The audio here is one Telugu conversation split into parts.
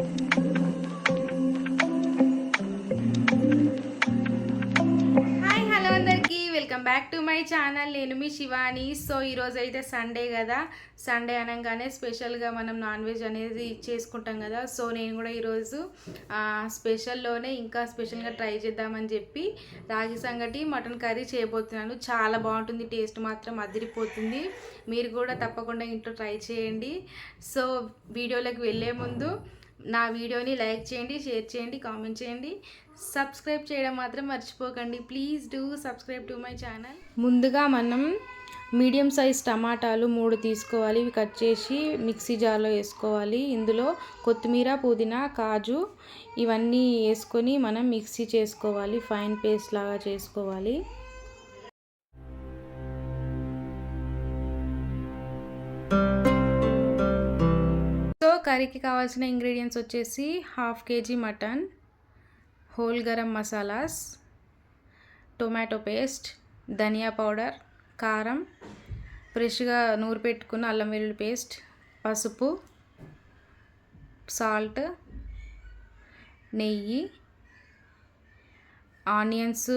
హాయ్ హలో అందరికీ welcome back to my channel. నేను మీ శివాని. సో ఈరోజు అయితే సండే కదా. సండే అనగానే స్పెషల్గా మనం నాన్ వెజ్ అనేది చేసుకుంటాం కదా. సో నేను కూడా ఈరోజు స్పెషల్లోనే ఇంకా స్పెషల్గా ట్రై చేద్దామని చెప్పి రాగి సంగటి మటన్ కర్రీ చేయబోతున్నాను. చాలా బాగుంటుంది, టేస్ట్ మాత్రం అదిరిపోతుంది. మీరు కూడా తప్పకుండా ఇంట్లో ట్రై చేయండి. సో వీడియోలోకి వెళ్ళే ముందు నా వీడియోని లైక్ చేయండి, షేర్ చేయండి, కామెంట్ చేయండి, సబ్స్క్రైబ్ చేయడం మాత్రం మర్చిపోకండి. Please do subscribe to my channel. ముందుగా మనం మీడియం సైజ్ టమాటాలు 3 తీసుకోవాలి. ఇవి కట్ చేసి మిక్సీ జార్లో వేసుకోవాలి. ఇందులో కొత్తిమీర, పుదీనా, కాజు ఇవన్నీ వేసుకొని మనం మిక్సీ చేసుకోవాలి. ఫైన్ పేస్ట్ లాగా చేసుకోవాలి. కర్రీకి కావాల్సిన ఇంగ్రీడియంట్స్ వచ్చేసి 1/2 kg mutton, whole garam masalas, tomato paste, dhania powder, కారం, ఫ్రెష్గా నూరు పెట్టుకున్న అల్లం వెల్లుల్లి పేస్ట్, పసుపు, సాల్ట్, నెయ్యి, ఆనియన్స్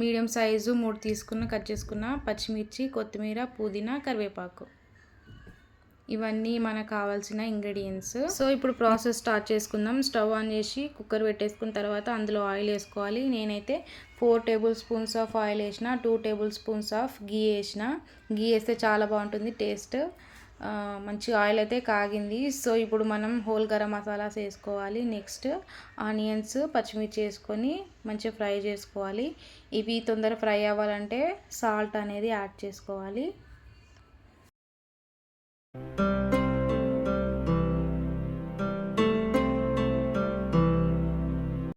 మీడియం సైజు 3 తీసుకున్న కట్ చేసుకున్న, పచ్చిమిర్చి, కొత్తిమీర, పుదీనా, కరివేపాకు. ఇవన్నీ మనకు కావాల్సిన ఇంగ్రీడియంట్స్. సో ఇప్పుడు ప్రాసెస్ స్టార్ట్ చేసుకుందాం. స్టవ్ ఆన్ చేసి కుక్కర్ పెట్టేసుకున్న తర్వాత అందులో ఆయిల్ వేసుకోవాలి. నేనైతే 4 టేబుల్ స్పూన్స్ ఆఫ్ ఆయిల్ వేసిన, 2 టేబుల్ స్పూన్స్ ఆఫ్ గీ వేసిన. గీ వేస్తే చాలా బాగుంటుంది టేస్ట్. మంచిగా ఆయిల్ అయితే కాగింది. సో ఇప్పుడు మనం హోల్ గరం మసాలాస్ వేసుకోవాలి. నెక్స్ట్ ఆనియన్స్, పచ్చిమిర్చి వేసుకొని మంచిగా ఫ్రై చేసుకోవాలి. ఇవి తొందర ఫ్రై అవ్వాలంటే సాల్ట్ అనేది యాడ్ చేసుకోవాలి.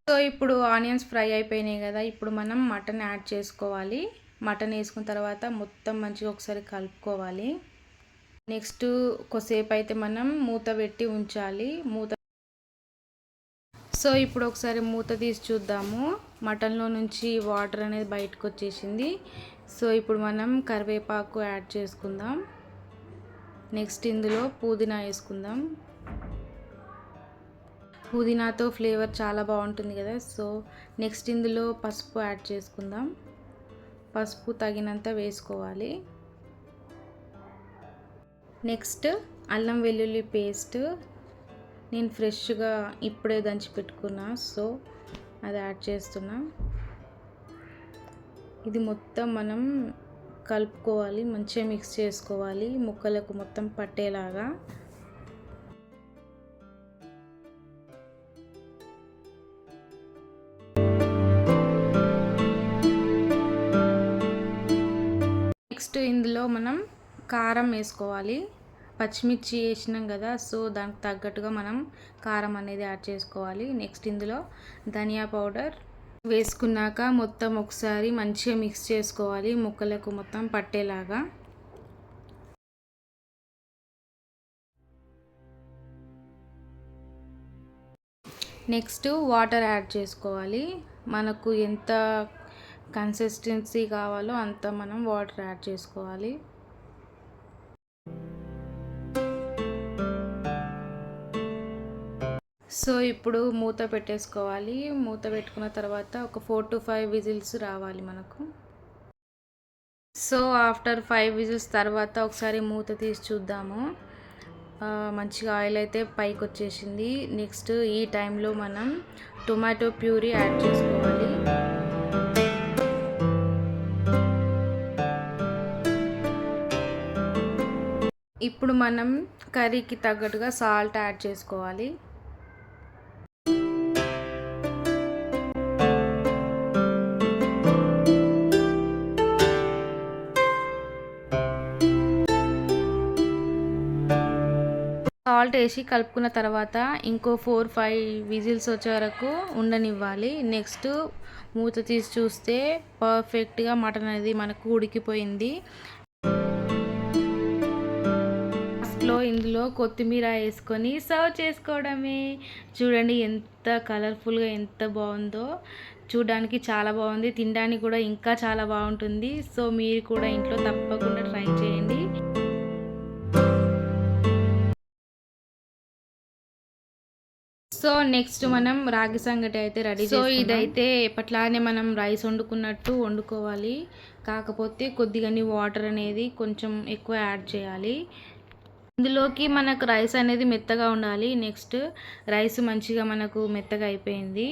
సో ఇప్పుడు ఆనియన్స్ ఫ్రై అయిపోయినాయి కదా. ఇప్పుడు మనం మటన్ యాడ్ చేసుకోవాలి. మటన్ వేసుకున్న తర్వాత మొత్తం మంచిగా ఒకసారి కలుపుకోవాలి. నెక్స్ట్ కొద్దిసేపు అయితే మనం మూత పెట్టి ఉంచాలి. సో ఇప్పుడు ఒకసారి మూత తీసి చూద్దాము. మటన్లో నుంచి వాటర్ అనేది బయటకు వచ్చేసింది. సో ఇప్పుడు మనం కరివేపాకు యాడ్ చేసుకుందాం. నెక్స్ట్ ఇందులో పుదీనా వేసుకుందాం. పుదీనాతో ఫ్లేవర్ చాలా బాగుంటుంది కదా. సో నెక్స్ట్ ఇందులో పసుపు యాడ్ చేసుకుందాం. పసుపు తగినంత వేసుకోవాలి. నెక్స్ట్ అల్లం వెల్లుల్లి పేస్ట్ నేను ఫ్రెష్గా ఇప్పుడే దంచి పెట్టుకున్నా. సో అది యాడ్ చేస్తున్నా. ఇది మొత్తం మనం కలుపుకోవాలి, మంచిగా మిక్స్ చేసుకోవాలి ముక్కలకు మొత్తం పట్టేలాగా. నెక్స్ట్ ఇందులో మనం కారం వేసుకోవాలి. పచ్చిమిర్చి వేసినాం కదా. సో దానికి తగ్గట్టుగా మనం కారం అనేది యాడ్ చేసుకోవాలి. నెక్స్ట్ ఇందులో ధనియా పౌడర్ వేసుకున్నాక మొత్తం ఒకసారి మంచిగా మిక్స్ చేసుకోవాలి ముక్కలకు మొత్తం పట్టేలాగా. నెక్స్ట్ వాటర్ యాడ్ చేసుకోవాలి. మనకు ఎంత కన్సిస్టెన్సీ కావాలో అంత మనం వాటర్ యాడ్ చేసుకోవాలి. సో ఇప్పుడు మూత పెట్టేసుకోవాలి. మూత పెట్టుకున్న తర్వాత ఒక 4 to 5 విజిల్స్ రావాలి మనకు. సో ఆఫ్టర్ 5 విజిల్స్ తర్వాత ఒకసారి మూత తీసి చూద్దాము. మంచిగా ఆయిల్ అయితే పైకి వచ్చేసింది. నెక్స్ట్ ఈ టైంలో మనం టొమాటో ప్యూరీ యాడ్ చేసుకోవాలి. ఇప్పుడు మనం కర్రీకి తగ్గట్టుగా సాల్ట్ యాడ్ చేసుకోవాలి. సాల్ట్ వేసి కలుపుకున్న తర్వాత ఇంకో 4-5 విజిల్స్ వచ్చే వరకు ఉండనివ్వాలి. నెక్స్ట్ మూత తీసి చూస్తే పర్ఫెక్ట్గా మటన్ అనేది మనకు ఉడికిపోయింది. లాస్ట్లో ఇందులో కొత్తిమీర వేసుకొని సర్వ్ చేసుకోవడమే. చూడండి ఎంత కలర్ఫుల్గా ఎంత బాగుందో. చూడడానికి చాలా బాగుంది, తినడానికి కూడా ఇంకా చాలా బాగుంటుంది. సో మీరు కూడా ఇంట్లో తప్పకుండా ట్రై చేయండి. సో నెక్స్ట్ మనం రాగి సంగటి అయితే రెడీ సో ఇదైతే ఎప్పట్లానే మనం రైస్ వండుకున్నట్టు వండుకోవాలి, కాకపోతే కొద్దిగాని వాటర్ అనేది కొంచెం ఎక్కువ యాడ్ చేయాలి. ఇందులోకి మనకు రైస్ అనేది మెత్తగా ఉండాలి. నెక్స్ట్ రైస్ మంచిగా మనకు మెత్తగా అయిపోయింది.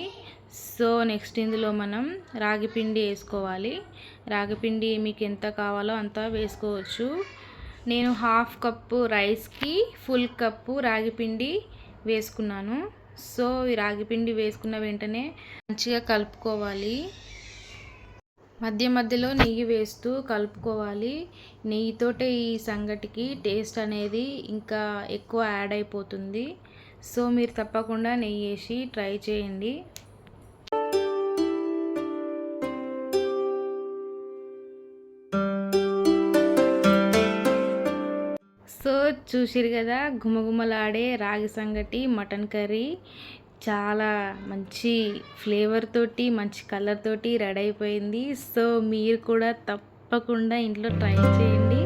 సో నెక్స్ట్ ఇందులో మనం రాగి పిండి వేసుకోవాలి. రాగి పిండి మీకు ఎంత కావాలో అంత వేసుకోవచ్చు. నేను హాఫ్ కప్పు రైస్కి ఫుల్ కప్పు రాగి పిండి వేసుకున్నాను. సో ఈ రాగి పిండి వేసుకున్న వెంటనే మంచిగా కలుపుకోవాలి. మధ్య మధ్యలో నెయ్యి వేస్తూ కలుపుకోవాలి. నెయ్యితోటే ఈ సంగటికి టేస్ట్ అనేది ఇంకా ఎక్కువ యాడ్ అయిపోతుంది. సో మీరు తప్పకుండా నెయ్యి వేసి ట్రై చేయండి. సో చూసిరు కదా, గుమగుమలాడే రాగి సంగటి మటన్ కర్రీ చాలా మంచి ఫ్లేవర్ తోటి మంచి కలర్ తోటి రెడీ అయిపోయింది. సో మీరు కూడా తప్పకుండా ఇంట్లో ట్రై చేయండి.